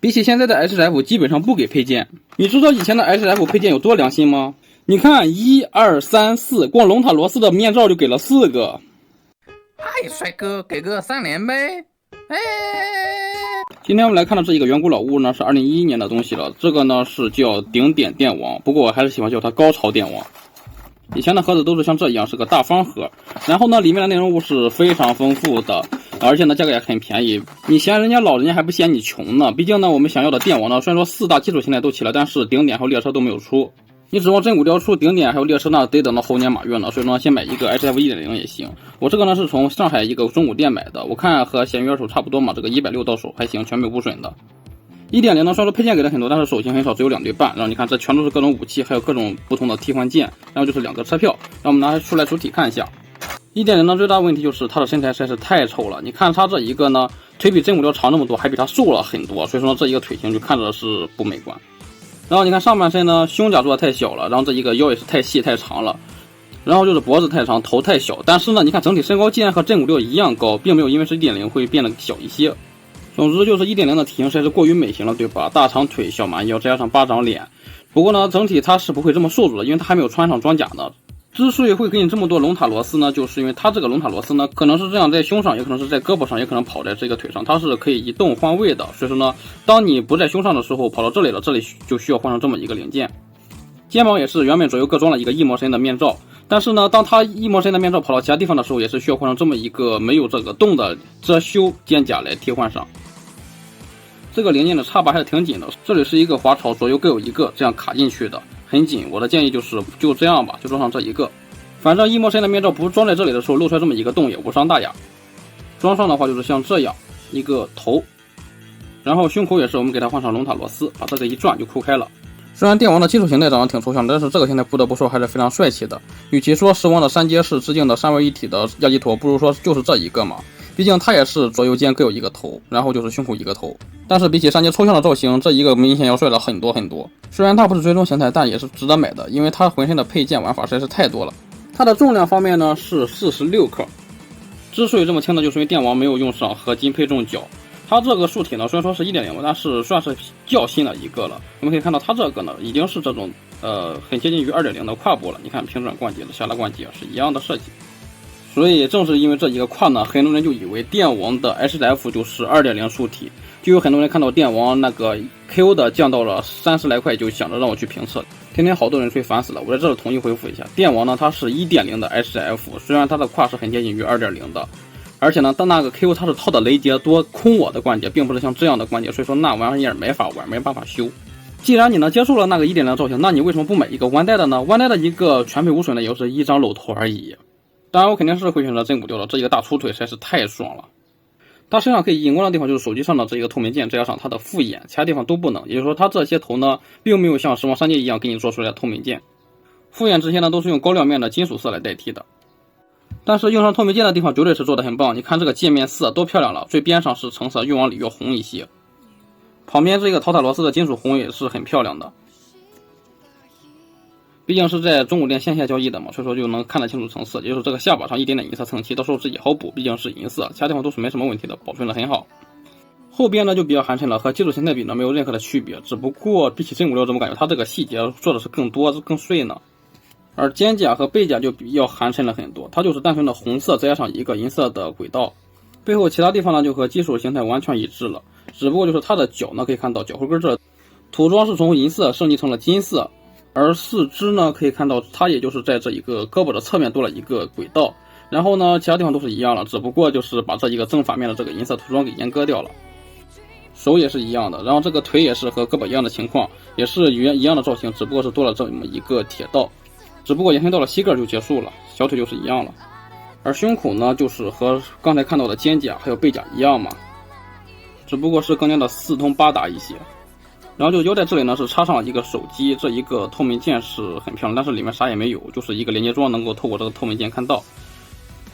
比起现在的 HF 基本上不给配件。你知道以前的 HF 配件有多良心吗？你看1、2、3、4，光龙塔罗斯的面罩就给了4个。嗨，帅哥，给个3连呗！哎，今天我们来看的这一个远古老物呢，是2011年的东西了。这个呢是叫顶点电王，不过我还是喜欢叫它高潮电王。以前的盒子都是像这样，是个大方盒，然后呢里面的内容物是非常丰富的，而且呢价格也很便宜。你嫌人家老，人家还不嫌你穷呢。毕竟呢我们想要的电王呢，虽然说4大基础形态都齐了，但是顶点还有列车都没有出。你指望真古雕出顶点还有列车呢，得等到后年马月呢，所以说先买一个 HF 1.0 也行。我这个呢是从上海一个中古店买的，我看和闲鱼二手差不多嘛，这个160到手还行，全没无损的。1.0 呢，虽然说配件给了很多，但是手型很少，只有2对半。然后你看，这全都是各种武器，还有各种不同的替换件，然后就是2个车票。让我们拿出来主体看一下。1.0 呢，最大的问题就是它的身材实在是太丑了。你看它这一个呢，腿比真古雕长这么多，还比它瘦了很多，所以说这一个腿型就看着是不美观。然后你看上半身呢，胸甲做的太小了，然后这一个腰也是太细太长了，然后就是脖子太长，头太小。但是呢，你看整体身高竟然和真古雕一样高，并没有因为是 1.0 会变得小一些。总之就是 1.0 的体型实在是过于美型了，对吧？大长腿、小蛮腰，再加上巴掌脸。不过呢，整体它是不会这么受住的，因为它还没有穿上装甲呢。之所以会给你这么多龙塔螺丝呢，就是因为它这个龙塔螺丝呢，可能是这样在胸上，也可能是在胳膊上，也可能跑在这个腿上，它是可以移动换位的。所以说呢，当你不在胸上的时候，跑到这里了，这里就需要换上这么一个零件。肩膀也是原本左右各装了一个翼魔神的面罩，但是呢，当它翼魔神的面罩跑到其他地方的时候，也是需要换上这么一个没有这个洞的遮羞肩甲来替换上。这个零件的插拔还是挺紧的，这里是一个滑槽，左右各有一个，这样卡进去的，很紧。我的建议就是就这样吧，就装上这一个。反正翼魔神的面罩不装在这里的时候，露出来这么一个洞也无伤大雅。装上的话就是像这样一个头，然后胸口也是我们给它换上龙塔螺丝，把这个一转就抠开了。虽然电王的基础形态长得挺抽象的，但是这个形态不得不说还是非常帅气的。与其说时光的三阶是致敬的3位一体的亚基陀，不如说就是这一个嘛。毕竟它也是左右肩各有一个头，然后就是胸口一个头。但是比起3阶抽象的造型，这一个明显要帅了很多很多。虽然它不是最终形态，但也是值得买的，因为它浑身的配件玩法实在是太多了。它的重量方面呢是46克，之所以这么轻呢，就是因为电王没有用上合金配重角。它这个树体呢虽然说是 1.0， 但是算是较新的一个了。我们可以看到它这个呢已经是这种很接近于 2.0 的胯部了。你看平转关节的下拉关节是一样的设计。所以正是因为这一个胯呢，很多人就以为电王的 HF 就是 2.0 树体，就有很多人看到电王那个 KO 的降到了30来块，就想着让我去评测。天天好多人吹烦死了，我在这里统一回复一下，电王呢它是 1.0 的 HF， 虽然它的胯是很接近于 2.0 的，而且呢但那个 KO 它是套的雷杰多空我的关节，并不是像这样的关节，所以说那玩意儿没法玩，没办法修。既然你能接受了那个 1.0 造型，那你为什么不买一个弯带的呢？弯带的一个全配无损的也就是一张露头而已。当然我肯定是会选择真古雕的，这一个大粗腿实在是太爽了。它身上可以隐光的地方就是手机上的这一个透明件，再加上它的复眼，其他地方都不能。也就是说它这些头呢并没有像时光3阶一样给你做出来的透明件，复眼这些呢都是用高亮面的金属色来代替的。但是用上透明件的地方绝对是做的很棒，你看这个界面色多漂亮了，最边上是橙色，越往里越红一些，旁边这个陶塔螺丝的金属红也是很漂亮的。毕竟是在中古店线下交易的嘛，所以说就能看得清楚层次，也就是这个下巴上一点点银色蹭漆，到时候自己好补，毕竟是银色，其他地方都是没什么问题的，保存的很好。后边呢就比较寒碜了，和基础形态比呢没有任何的区别，只不过比起真古雕，怎么感觉它这个细节做的是更多更碎呢？而肩甲和背甲就比较寒碜了很多，它就是单纯的红色再加上一个银色的轨道，背后其他地方呢就和基础形态完全一致了，只不过就是它的脚呢可以看到脚后跟这涂装是从银色升级成了金色。而四肢呢可以看到它也就是在这一个胳膊的侧面多了一个轨道，然后呢其他地方都是一样了，只不过就是把这一个正反面的这个银色涂装给阉割掉了。手也是一样的，然后这个腿也是和胳膊一样的情况，也是一样的造型，只不过是多了这么一个铁道，只不过延伸到了膝盖就结束了，小腿就是一样了。而胸口呢就是和刚才看到的肩甲还有背甲一样嘛，只不过是更加的四通八达一些。然后就腰带这里呢是插上了一个手机，这一个透明件是很漂亮，但是里面啥也没有，就是一个连接装能够透过这个透明件看到。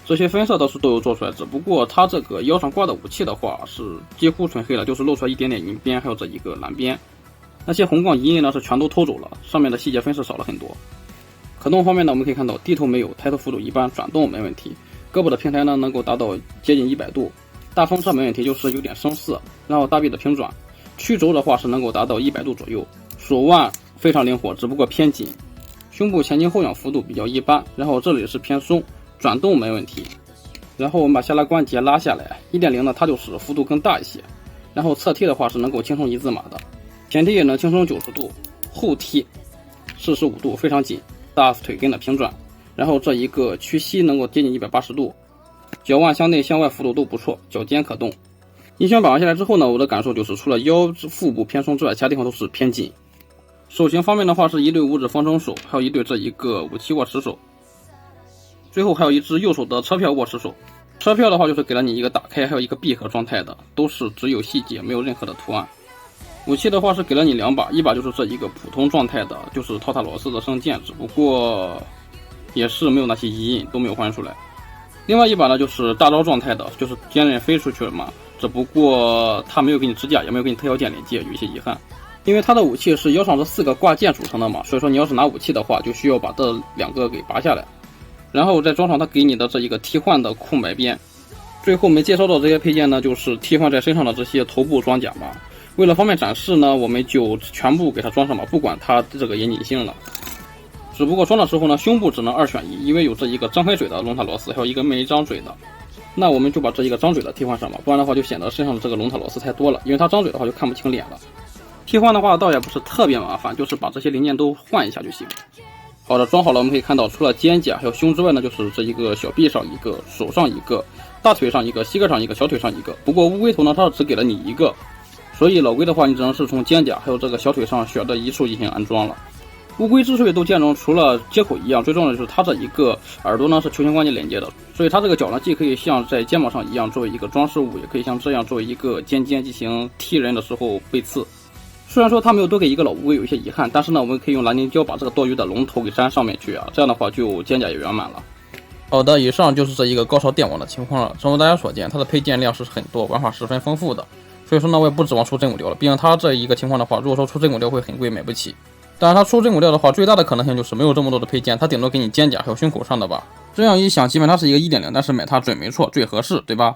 这些分色倒是都有做出来，只不过它这个腰上挂的武器的话是几乎纯黑了，就是露出来一点点银边，还有这一个蓝边。那些红光银印呢是全都偷走了，上面的细节分饰少了很多。可动方面呢，我们可以看到低头没有，抬头幅度一般，转动没问题。胳膊的平台呢能够达到接近100度，大风车没问题，就是有点生涩，然后大臂的平转。曲轴的话是能够达到100度左右，手腕非常灵活，只不过偏紧。胸部前倾后仰幅度比较一般，然后这里是偏松，转动没问题。然后我们把下拉关节拉下来 ，1.0 呢它就是幅度更大一些。然后侧踢的话是能够轻松1字马的，前踢也能轻松90度，后踢45度，非常紧，大腿根的平转。然后这一个屈膝能够接近180度，脚腕向内向外幅度都不错，脚尖可动。一圈把玩下来之后呢，我的感受就是除了腰腹部偏松之外，其他地方都是偏紧。手型方面的话是一对五指方程手，还有一对这一个武器握持手，最后还有一只右手的车票握持手。车票的话就是给了你一个打开还有一个闭合状态的，都是只有细节没有任何的图案。武器的话是给了你2把，一把就是这一个普通状态的，就是陶塔罗斯的圣剑，只不过也是没有那些遗印都没有换出来。另外一把呢就是大招状态的，就是剑刃飞出去了嘛，只不过它没有给你支架，也没有给你特效键连接，有一些遗憾。因为它的武器是腰上这4个挂件组成的嘛，所以说你要是拿武器的话，就需要把这2个给拔下来，然后再装上它给你的这一个替换的空白边。最后没介绍到这些配件呢，就是替换在身上的这些头部装甲嘛。为了方便展示呢，我们就全部给它装上吧，不管它这个严谨性了。只不过装的时候呢，胸部只能2选1，因为有这一个张开嘴的龙塔罗斯，还有一个没张嘴的。那我们就把这一个张嘴的替换上吧，不然的话就显得身上的这个龙塔罗斯太多了，因为它张嘴的话就看不清脸了。替换的话倒也不是特别麻烦，就是把这些零件都换一下就行。好的，装好了，我们可以看到除了肩胛还有胸之外呢，就是这一个小臂上一个，手上一个，大腿上一个，膝盖上一个，小腿上一个。不过乌龟头呢，它只给了你一个，所以老龟的话，你只能是从肩胛还有这个小腿上选的一处进行安装了。乌龟之所以都兼容，除了接口一样，最重要的就是它这一个耳朵呢是球形关节连接的，所以它这个角呢既可以像在肩膀上一样作为一个装饰物，也可以像这样作为一个尖尖进行踢人的时候背刺。虽然说它没有多给一个老乌龟有一些遗憾，但是呢，我们可以用蓝凝胶把这个多余的龙头给粘上面去啊，这样的话就肩胛也圆满了。好的，以上就是这一个高潮电网的情况了。正如大家所见，它的配件量是很多，玩法十分丰富的，所以说呢，我也不指望出真武料了。毕竟它这一个情况的话，如果说出真武料会很贵，买不起。当然，它出真武料的话，最大的可能性就是没有这么多的配件，它顶多给你肩胛还有胸口上的吧。这样一想，基本它是一个1.0，但是买它准没错，最合适，对吧？